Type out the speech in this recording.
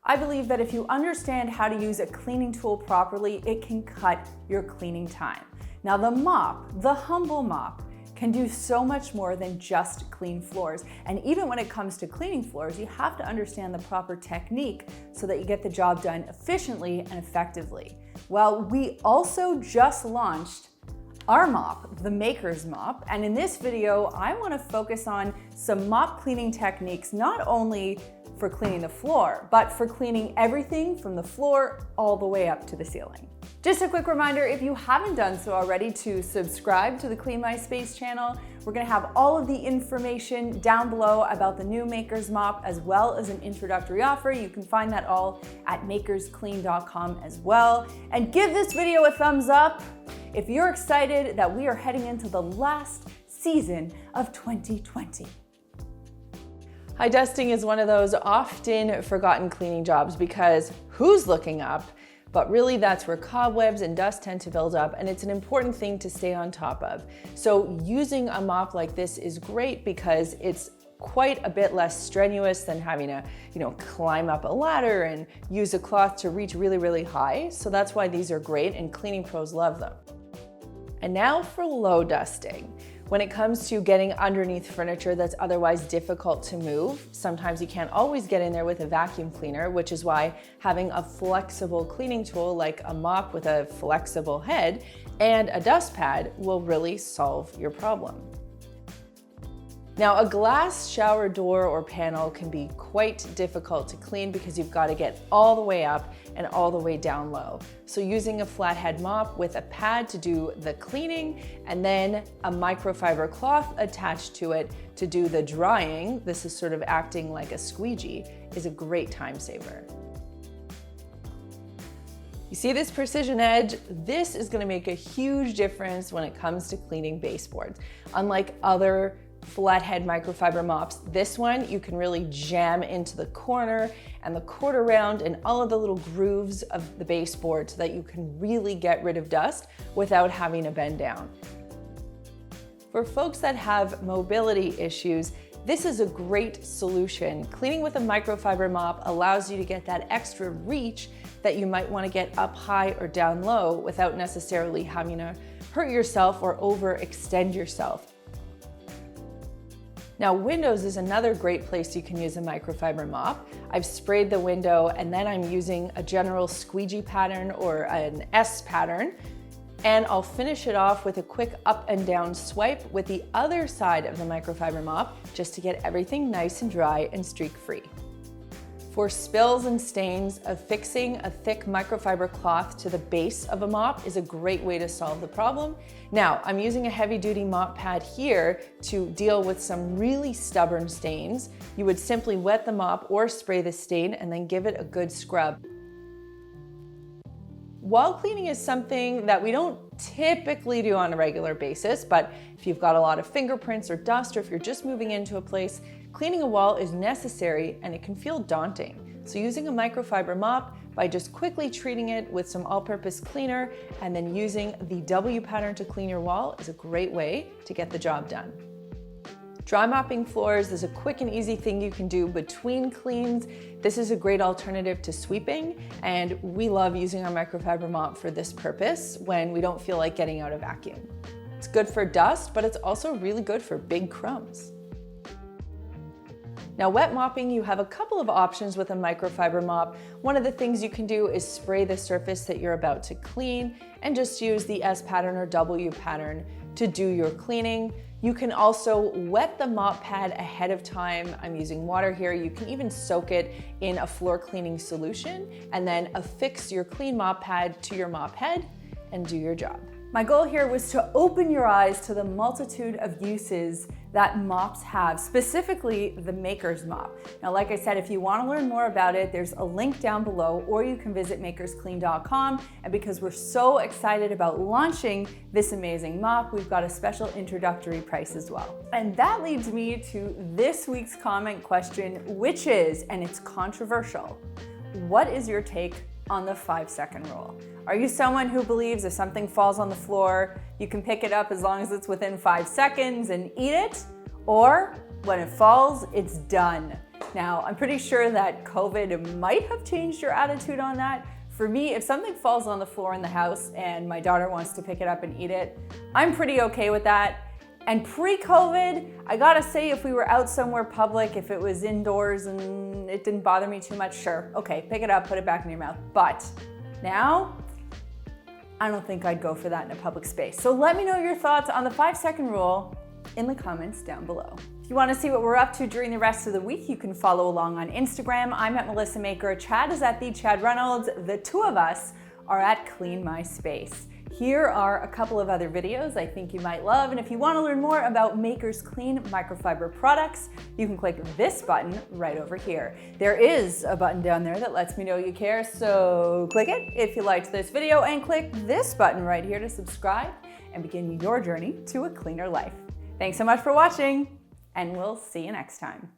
I believe that if you understand how to use a cleaning tool properly, it can cut your cleaning time. Now the mop, the humble mop, can do so much more than just clean floors. And even when it comes to cleaning floors, you have to understand the proper technique so that you get the job done efficiently and effectively. Well, we also just launched our mop, the Maker's Mop, and in this video, I want to focus on some mop cleaning techniques, not only for cleaning the floor, but for cleaning everything from the floor all the way up to the ceiling. Just a quick reminder, if you haven't done so already, to subscribe to the Clean My Space channel. We're gonna have all of the information down below about the new Maker's Mop, as well as an introductory offer. You can find that all at makersclean.com as well. And give this video a thumbs up if you're excited that we are heading into the last season of 2020. High dusting is one of those often forgotten cleaning jobs because who's looking up? But really that's where cobwebs and dust tend to build up, and it's an important thing to stay on top of. So using a mop like this is great because it's quite a bit less strenuous than having to, climb up a ladder and use a cloth to reach really, really high. So that's why these are great and cleaning pros love them. And now for low dusting. When it comes to getting underneath furniture that's otherwise difficult to move, sometimes you can't always get in there with a vacuum cleaner, which is why having a flexible cleaning tool like a mop with a flexible head and a dust pad will really solve your problem. Now, a glass shower door or panel can be quite difficult to clean because you've got to get all the way up and all the way down low. So using a flathead mop with a pad to do the cleaning and then a microfiber cloth attached to it to do the drying, this is sort of acting like a squeegee, is a great time saver. You see this precision edge? This is going to make a huge difference when it comes to cleaning baseboards. Unlike other flathead microfiber mops, this one you can really jam into the corner and the quarter round and all of the little grooves of the baseboard so that you can really get rid of dust without having to bend down. For folks that have mobility issues, this is a great solution. Cleaning with a microfiber mop allows you to get that extra reach that you might want to get up high or down low without necessarily having to hurt yourself or overextend yourself. Now, windows is another great place you can use a microfiber mop. I've sprayed the window and then I'm using a general squeegee pattern or an S pattern, and I'll finish it off with a quick up and down swipe with the other side of the microfiber mop just to get everything nice and dry and streak free. For spills and stains, affixing a thick microfiber cloth to the base of a mop is a great way to solve the problem. Now, I'm using a heavy-duty mop pad here to deal with some really stubborn stains. You would simply wet the mop or spray the stain and then give it a good scrub. Wall cleaning is something that we don't typically do on a regular basis, but if you've got a lot of fingerprints or dust, or if you're just moving into a place, cleaning a wall is necessary and it can feel daunting. So using a microfiber mop by just quickly treating it with some all-purpose cleaner and then using the W pattern to clean your wall is a great way to get the job done. Dry mopping floors is a quick and easy thing you can do between cleans. This is a great alternative to sweeping, and we love using our microfiber mop for this purpose when we don't feel like getting out a vacuum. It's good for dust, but it's also really good for big crumbs. Now, wet mopping, you have a couple of options with a microfiber mop. One of the things you can do is spray the surface that you're about to clean and just use the S pattern or W pattern to do your cleaning. You can also wet the mop pad ahead of time. I'm using water here. You can even soak it in a floor cleaning solution and then affix your clean mop pad to your mop head and do your job. My goal here was to open your eyes to the multitude of uses that mops have, specifically the Maker's Mop. Now, like I said, if you want to learn more about it, there's a link down below, or you can visit makersclean.com. And because we're so excited about launching this amazing mop, we've got a special introductory price as well. And that leads me to this week's comment question, which is, and it's controversial, what is your take on the 5-second rule? Are you someone who believes if something falls on the floor, you can pick it up as long as it's within 5 seconds and eat it? Or when it falls, it's done? Now, I'm pretty sure that COVID might have changed your attitude on that. For me, if something falls on the floor in the house and my daughter wants to pick it up and eat it, I'm pretty okay with that. And pre-COVID, I gotta say, if we were out somewhere public, if it was indoors and it didn't bother me too much, sure, okay, pick it up, put it back in your mouth. But now, I don't think I'd go for that in a public space. So let me know your thoughts on the 5-second rule in the comments down below. If you want to see what we're up to during the rest of the week, you can follow along on Instagram. I'm at Melissa Maker. Chad is at the Chad Reynolds. The two of us are at Clean My Space. Here are a couple of other videos I think you might love. And if you want to learn more about Maker's clean microfiber products, you can click this button right over here. There is a button down there that lets me know you care, so click it if you liked this video, and click this button right here to subscribe and begin your journey to a cleaner life. Thanks so much for watching, and we'll see you next time.